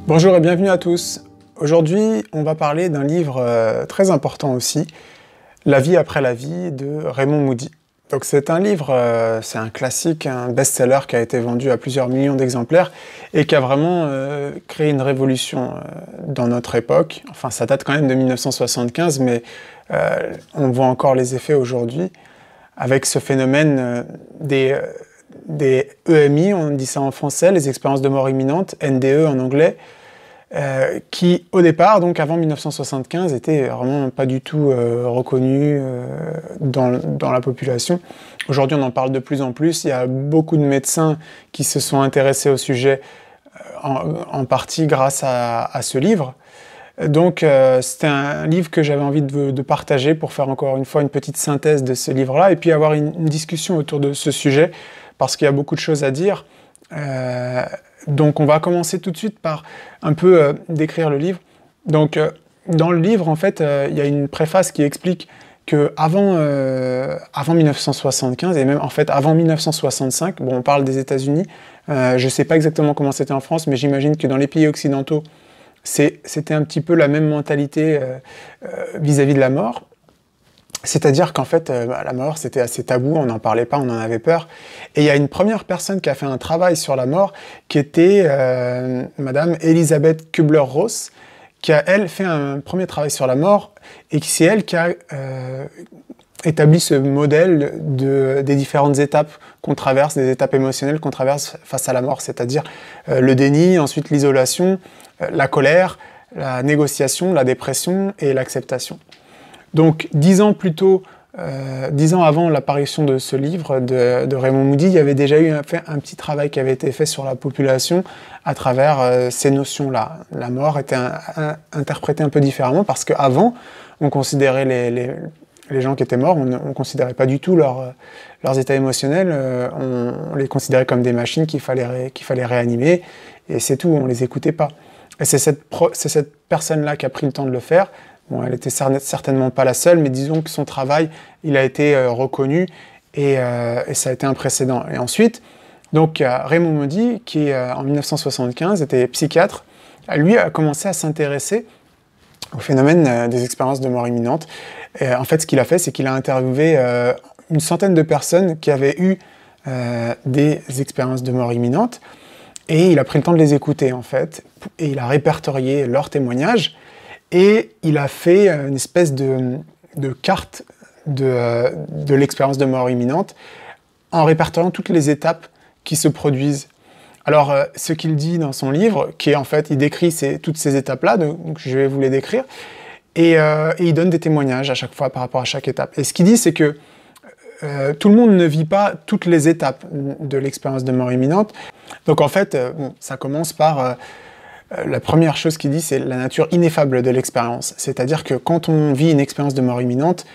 Bonjour et bienvenue à tous. Aujourd'hui, on va parler d'un livre très important aussi, La vie après la vie de Raymond Moody. Donc c'est un livre, c'est un classique, un best-seller qui a été vendu à plusieurs millions d'exemplaires et qui a vraiment créé une révolution dans notre époque. Enfin, ça date quand même de 1975, mais on voit encore les effets aujourd'hui avec ce phénomène des EMI, on dit ça en français, les expériences de mort imminente, NDE en anglais, qui au départ, donc avant 1975, étaient vraiment pas du tout reconnus dans la population. Aujourd'hui, on en parle de plus en plus. Il y a beaucoup de médecins qui se sont intéressés au sujet, en partie grâce à ce livre. Donc c'était un livre que j'avais envie de partager pour faire encore une fois une petite synthèse de ce livre-là et puis avoir une discussion autour de ce sujet parce qu'il y a beaucoup de choses à dire. Donc on va commencer tout de suite par un peu décrire le livre. Donc dans le livre, en fait, il y a une préface qui explique que avant 1975 et même en fait avant 1965, bon on parle des États-Unis, je sais pas exactement comment c'était en France, mais j'imagine que dans les pays occidentaux, c'était un petit peu la même mentalité vis-à-vis de la mort. C'est-à-dire qu'en fait, la mort, c'était assez tabou, on n'en parlait pas, on en avait peur. Et il y a une première personne qui a fait un travail sur la mort, qui était Madame Elisabeth Kubler-Ross, qui a, elle, fait un premier travail sur la mort, et c'est elle qui a établi ce modèle des différentes étapes qu'on traverse, des étapes émotionnelles qu'on traverse face à la mort, c'est-à-dire le déni, ensuite l'isolation, la colère, la négociation, la dépression et l'acceptation. Donc 10 ans plus tôt, 10 ans avant l'apparition de ce livre de Raymond Moody, il y avait déjà eu un petit travail qui avait été fait sur la population à travers ces notions-là. La mort était interprétée un peu différemment parce qu'avant, on considérait les gens qui étaient morts, on ne considérait pas du tout leurs états émotionnels, on les considérait comme des machines qu'il fallait réanimer, et c'est tout, on les écoutait pas. Et c'est cette personne-là qui a pris le temps de le faire. Bon, elle était certainement pas la seule, mais disons que son travail, il a été reconnu et ça a été un précédent. Et ensuite, donc Raymond Moody, qui en 1975 était psychiatre, lui a commencé à s'intéresser au phénomène des expériences de mort imminente. Et en fait, ce qu'il a fait, c'est qu'il a interviewé une centaine de personnes qui avaient eu des expériences de mort imminente, et il a pris le temps de les écouter, en fait, et il a répertorié leurs témoignages. Et il a fait une espèce de carte de l'expérience de mort imminente en répertoriant toutes les étapes qui se produisent. Alors, ce qu'il dit dans son livre, qui est en fait, il décrit toutes ces étapes-là, donc je vais vous les décrire, et il donne des témoignages à chaque fois par rapport à chaque étape. Et ce qu'il dit, c'est que tout le monde ne vit pas toutes les étapes de l'expérience de mort imminente. Donc en fait, ça commence par... la première chose qu'il dit, c'est la nature ineffable de l'expérience. C'est-à-dire que quand on vit une expérience de mort imminente,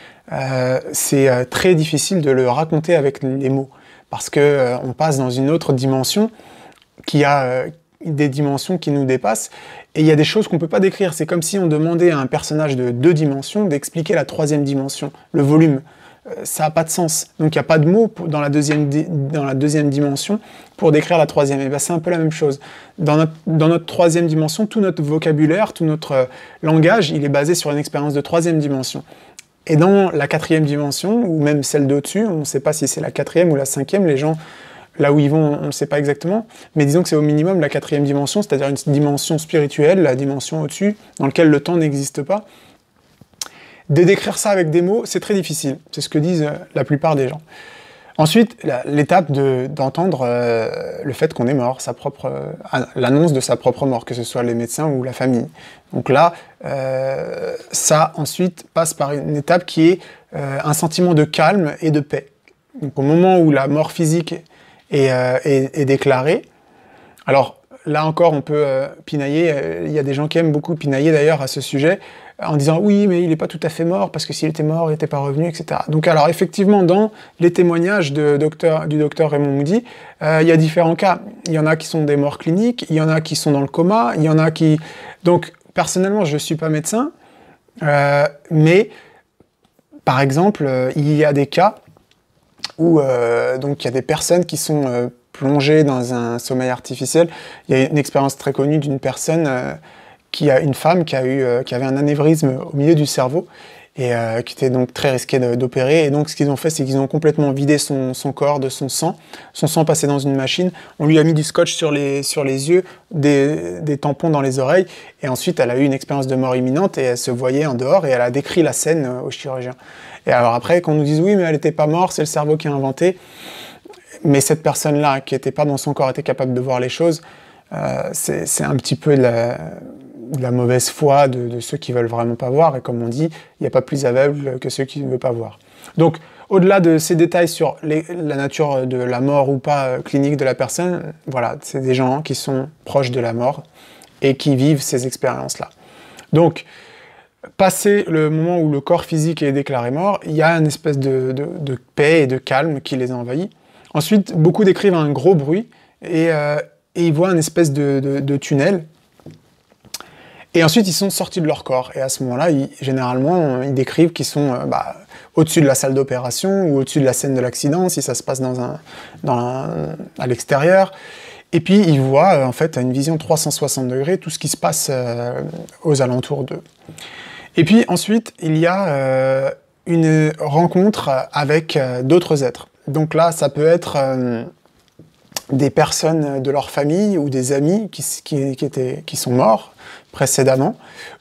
c'est très difficile de le raconter avec les mots. Parce qu'on passe dans une autre dimension qui a des dimensions qui nous dépassent. Et il y a des choses qu'on ne peut pas décrire. C'est comme si on demandait à un personnage de 2 dimensions d'expliquer la 3e dimension, le volume. Ça n'a pas de sens. Donc il n'y a pas de mots dans la deuxième dimension pour décrire la 3e. Et bien c'est un peu la même chose. Dans notre 3e dimension, tout notre vocabulaire, tout notre langage, il est basé sur une expérience de 3e dimension. Et dans la 4e dimension, ou même celle d'au-dessus, on ne sait pas si c'est la 4e ou la 5e, les gens, là où ils vont, on ne sait pas exactement, mais disons que c'est au minimum la 4e dimension, c'est-à-dire une dimension spirituelle, la dimension au-dessus, dans laquelle le temps n'existe pas. De décrire ça avec des mots, c'est très difficile. C'est ce que disent la plupart des gens. Ensuite, l'étape d'entendre le fait qu'on est mort, l'annonce de sa propre mort, que ce soit les médecins ou la famille. Donc là, ça ensuite passe par une étape qui est un sentiment de calme et de paix. Donc au moment où la mort physique est déclarée, alors là encore on peut pinailler, il y a des gens qui aiment beaucoup pinailler d'ailleurs à ce sujet, en disant oui mais il n'est pas tout à fait mort parce que s'il était mort il n'était pas revenu, etc. Donc alors effectivement dans les témoignages du docteur Raymond Moody, il y a différents cas. Il y en a qui sont des morts cliniques, il y en a qui sont dans le coma, il y en a qui... Donc personnellement je ne suis pas médecin, mais par exemple il y a des cas où donc il y a des personnes qui sont plongé dans un sommeil artificiel. Il y a une expérience très connue d'une personne, une femme qui avait un anévrisme au milieu du cerveau, et qui était donc très risqué d'opérer. Et donc ce qu'ils ont fait, c'est qu'ils ont complètement vidé son corps de son sang passé dans une machine, on lui a mis du scotch sur les yeux, des tampons dans les oreilles, et ensuite elle a eu une expérience de mort imminente, et elle se voyait en dehors, et elle a décrit la scène au chirurgien. Et alors après, qu'on nous dise oui, mais elle n'était pas morte, c'est le cerveau qui a inventé, mais cette personne-là, qui n'était pas dans son corps, était capable de voir les choses, c'est un petit peu de la mauvaise foi de ceux qui veulent vraiment pas voir, et comme on dit, il n'y a pas plus aveugle que ceux qui ne veulent pas voir. Donc, au-delà de ces détails sur la nature de la mort ou pas clinique de la personne, voilà, c'est des gens qui sont proches de la mort et qui vivent ces expériences-là. Donc, passé le moment où le corps physique est déclaré mort, il y a une espèce de paix et de calme qui les envahit. Ensuite, beaucoup décrivent un gros bruit et ils voient une espèce de tunnel. Et ensuite, ils sont sortis de leur corps. Et à ce moment-là, généralement, ils décrivent qu'ils sont au-dessus de la salle d'opération ou au-dessus de la scène de l'accident, si ça se passe à l'extérieur. Et puis, ils voient, en fait, à une vision 360 degrés, tout ce qui se passe aux alentours d'eux. Et puis, ensuite, il y a une rencontre avec d'autres êtres. Donc là, ça peut être des personnes de leur famille ou des amis qui sont morts précédemment,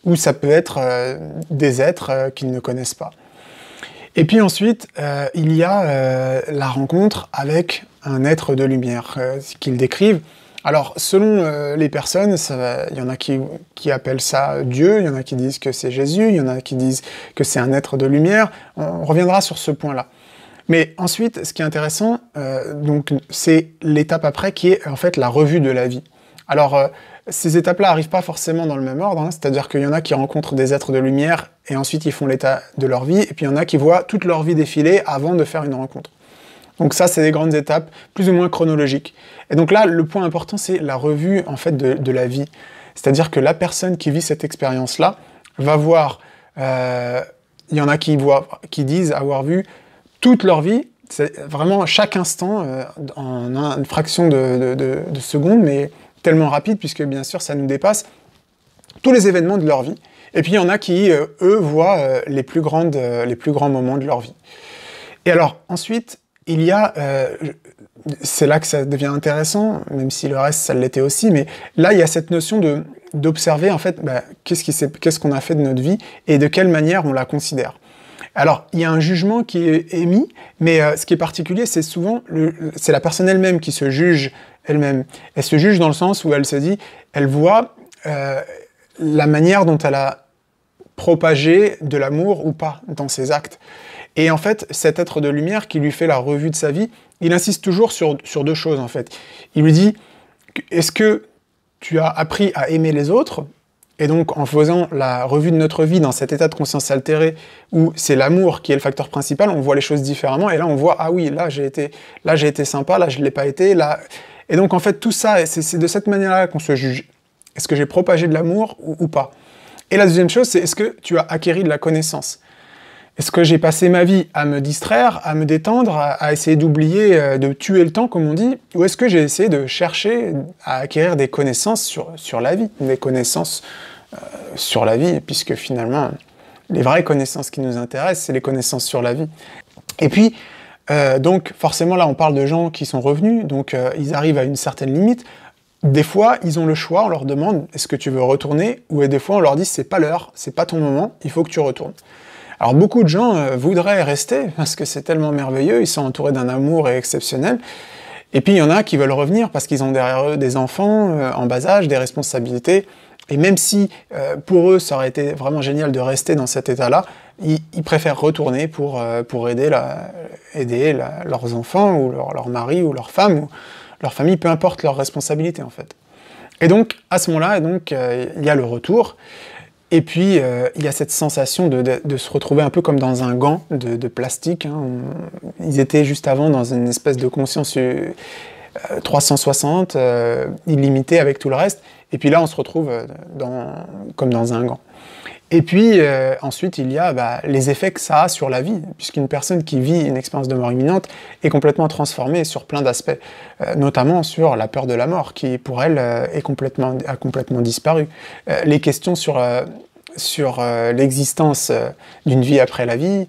ou ça peut être des êtres qu'ils ne connaissent pas. Et puis ensuite, il y a la rencontre avec un être de lumière qu'ils décrivent. Alors, selon les personnes, il y en a qui appellent ça Dieu, il y en a qui disent que c'est Jésus, il y en a qui disent que c'est un être de lumière. On reviendra sur ce point-là. Mais ensuite, ce qui est intéressant, c'est l'étape après qui est en fait la revue de la vie. Alors, ces étapes-là n'arrivent pas forcément dans le même ordre, hein, c'est-à-dire qu'il y en a qui rencontrent des êtres de lumière et ensuite ils font l'état de leur vie, et puis il y en a qui voient toute leur vie défiler avant de faire une rencontre. Donc ça, c'est des grandes étapes, plus ou moins chronologiques. Et donc là, le point important, c'est la revue en fait de la vie. C'est-à-dire que la personne qui vit cette expérience-là va voir, il y en a qui disent avoir vu toute leur vie, c'est vraiment chaque instant, en une fraction de seconde, mais tellement rapide, puisque bien sûr ça nous dépasse, tous les événements de leur vie. Et puis il y en a qui, eux, voient les plus grands moments de leur vie. Et alors, ensuite, il y a, c'est là que ça devient intéressant, même si le reste, ça l'était aussi, mais là, il y a cette notion d'observer, en fait, qu'est-ce qu'on a fait de notre vie, et de quelle manière on la considère. Alors, il y a un jugement qui est émis, mais ce qui est particulier, c'est souvent, c'est la personne elle-même qui se juge elle-même. Elle se juge dans le sens où elle se dit, elle voit la manière dont elle a propagé de l'amour ou pas dans ses actes. Et en fait, cet être de lumière qui lui fait la revue de sa vie, il insiste toujours sur deux choses, en fait. Il lui dit, est-ce que tu as appris à aimer les autres ? Et donc, en faisant la revue de notre vie dans cet état de conscience altéré, où c'est l'amour qui est le facteur principal, on voit les choses différemment, et là on voit, ah oui, là j'ai été sympa, là je ne l'ai pas été, là... Et donc en fait, tout ça, c'est de cette manière-là qu'on se juge. Est-ce que j'ai propagé de l'amour ou pas ? Et la deuxième chose, c'est est-ce que tu as acquéri de la connaissance ? Est-ce que j'ai passé ma vie à me distraire, à me détendre, à essayer d'oublier, de tuer le temps, comme on dit, ou est-ce que j'ai essayé de chercher à acquérir des connaissances sur la vie, des connaissances sur la vie, puisque finalement, les vraies connaissances qui nous intéressent, c'est les connaissances sur la vie. Et puis, donc forcément là, on parle de gens qui sont revenus, donc ils arrivent à une certaine limite. Des fois, ils ont le choix, on leur demande « est-ce que tu veux retourner ?» ou des fois, on leur dit « c'est pas l'heure, c'est pas ton moment, il faut que tu retournes ». Alors beaucoup de gens voudraient rester, parce que c'est tellement merveilleux, ils sont entourés d'un amour exceptionnel, et puis il y en a qui veulent revenir parce qu'ils ont derrière eux des enfants en bas âge, des responsabilités, et même si pour eux ça aurait été vraiment génial de rester dans cet état-là, ils préfèrent retourner pour aider leurs enfants, ou leur mari, ou leur femme, ou leur famille, peu importe leur responsabilité en fait. Et donc à ce moment-là, il y a le retour, et puis, il y a cette sensation de se retrouver un peu comme dans un gant de plastique. Hein. Ils étaient juste avant dans une espèce de conscience 360, illimitée avec tout le reste. Et puis là, on se retrouve comme dans un gant. Et puis, ensuite, il y a les effets que ça a sur la vie, puisqu'une personne qui vit une expérience de mort imminente est complètement transformée sur plein d'aspects, notamment sur la peur de la mort, qui, pour elle, a complètement disparu. Les questions sur l'existence d'une vie après la vie,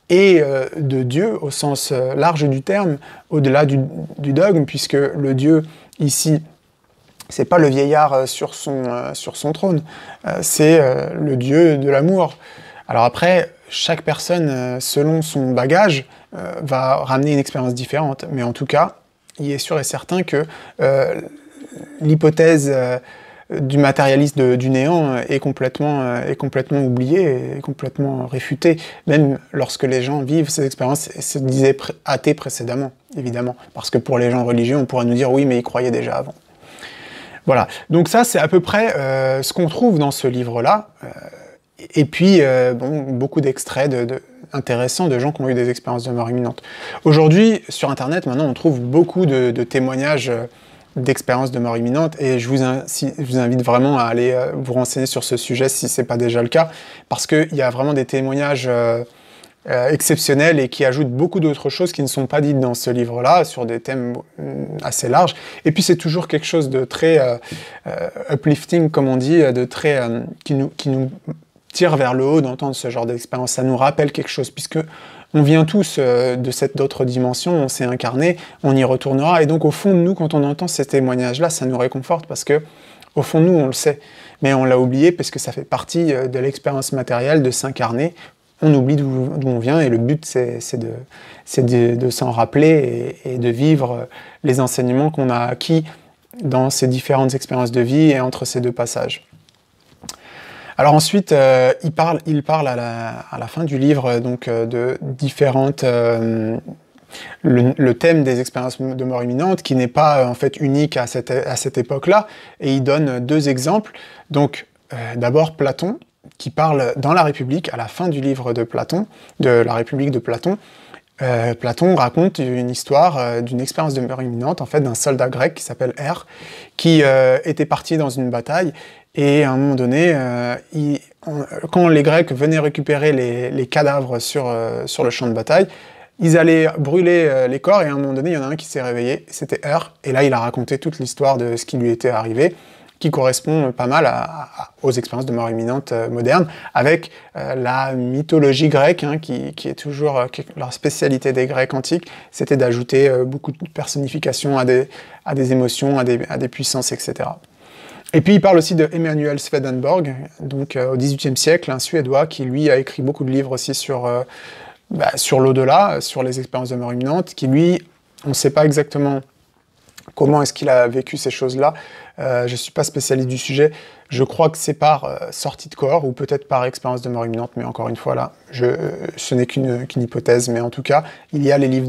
et de Dieu, au sens large du terme, au-delà du dogme, puisque le Dieu, ici, c'est pas le vieillard sur son trône, c'est le Dieu de l'amour. Alors après, chaque personne, selon son bagage, va ramener une expérience différente. Mais en tout cas, il est sûr et certain que l'hypothèse du matérialisme du néant est complètement oubliée, est complètement réfutée, même lorsque les gens vivent ces expériences et se disaient athées précédemment, évidemment. Parce que pour les gens religieux, on pourrait nous dire « oui, mais ils croyaient déjà avant ». Voilà, donc ça c'est à peu près ce qu'on trouve dans ce livre-là. Et puis, beaucoup d'extraits intéressants de gens qui ont eu des expériences de mort imminente. Aujourd'hui, sur Internet, maintenant, on trouve beaucoup de témoignages d'expériences de mort imminente, et je vous invite vraiment à aller vous renseigner sur ce sujet si ce n'est pas déjà le cas, parce qu'il y a vraiment des témoignages exceptionnels et qui ajoutent beaucoup d'autres choses qui ne sont pas dites dans ce livre-là, sur des thèmes assez larges. Et puis c'est toujours quelque chose de très uplifting, comme on dit, de très qui nous tire vers le haut d'entendre ce genre d'expérience. Ça nous rappelle quelque chose, puisque on vient tous de cette autre dimension, on s'est incarné, on y retournera, et donc au fond de nous, quand on entend ces témoignages-là, ça nous réconforte, parce que au fond de nous, on le sait, mais on l'a oublié parce que ça fait partie de l'expérience matérielle de s'incarner. On oublie d'où on vient, et le but, c'est de s'en rappeler et de vivre les enseignements qu'on a acquis dans ces différentes expériences de vie et entre ces deux passages. Alors ensuite, il parle à la fin du livre donc, de différentes... le thème des expériences de mort imminente, qui n'est pas en fait unique à cette époque-là, et il donne deux exemples. Donc, d'abord Platon, qui parle dans la République, à la fin du livre de Platon, de la République de Platon. Platon raconte une histoire d'une expérience de mort imminente, en fait, d'un soldat grec qui s'appelle R, qui était parti dans une bataille, et à un moment donné, quand les Grecs venaient récupérer les cadavres sur le champ de bataille, ils allaient brûler les corps, et à un moment donné, il y en a un qui s'est réveillé, c'était R, et là, il a raconté toute l'histoire de ce qui lui était arrivé, qui correspond pas mal aux expériences de mort imminente modernes, avec la mythologie grecque, hein, qui est toujours leur spécialité des Grecs antiques, c'était d'ajouter beaucoup de personnification à des émotions, à des puissances, etc. Et puis il parle aussi de Emanuel Swedenborg, donc au XVIIIe siècle, un Suédois qui lui a écrit beaucoup de livres aussi sur l'au-delà, sur les expériences de mort imminente, qui lui, on ne sait pas exactement comment est-ce qu'il a vécu ces choses-là. Je ne suis pas spécialiste du sujet. Je crois que c'est par sortie de corps, ou peut-être par expérience de mort imminente, mais encore une fois, là, ce n'est qu'une hypothèse. Mais en tout cas, il y a les livres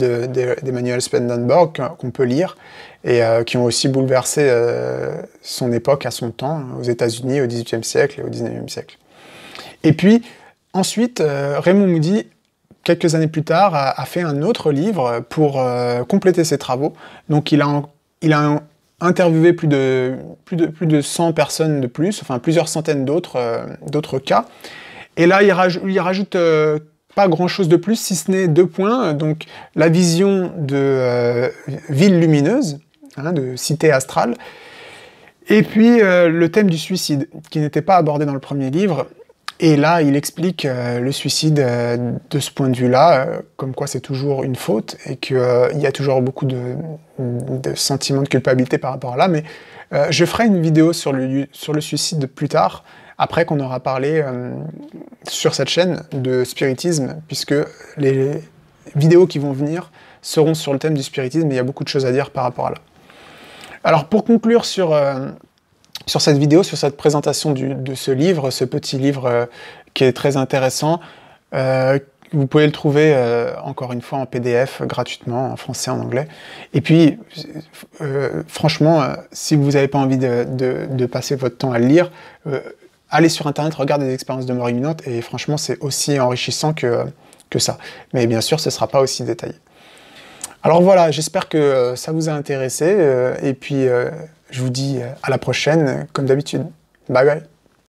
d'Emanuel Swedenborg qu'on peut lire, et qui ont aussi bouleversé son époque à son temps, aux États-Unis, au XVIIIe siècle et au XIXe siècle. Et puis, ensuite, Raymond Moody, quelques années plus tard, a fait un autre livre pour compléter ses travaux. Donc il a interviewé plus de 100 personnes de plus, enfin plusieurs centaines d'autres cas. Et là, il rajoute pas grand-chose de plus, si ce n'est 2 points. Donc la vision de ville lumineuse, hein, de cité astrale, et puis le thème du suicide, qui n'était pas abordé dans le premier livre. Et là, il explique le suicide de ce point de vue-là, comme quoi c'est toujours une faute, et qu'il y a toujours beaucoup de sentiments de culpabilité par rapport à là. Mais je ferai une vidéo sur le suicide plus tard, après qu'on aura parlé sur cette chaîne de spiritisme, puisque les vidéos qui vont venir seront sur le thème du spiritisme, et il y a beaucoup de choses à dire par rapport à là. Alors pour conclure sur cette vidéo, sur cette présentation de ce livre, ce petit livre qui est très intéressant. Vous pouvez le trouver, encore une fois, en PDF, gratuitement, en français, en anglais. Et puis, franchement, si vous n'avez pas envie de passer votre temps à le lire, allez sur Internet, regardez des expériences de mort imminente, et franchement, c'est aussi enrichissant que ça. Mais bien sûr, ce ne sera pas aussi détaillé. Alors voilà, j'espère que ça vous a intéressé, et puis je vous dis à la prochaine, comme d'habitude. Bye bye.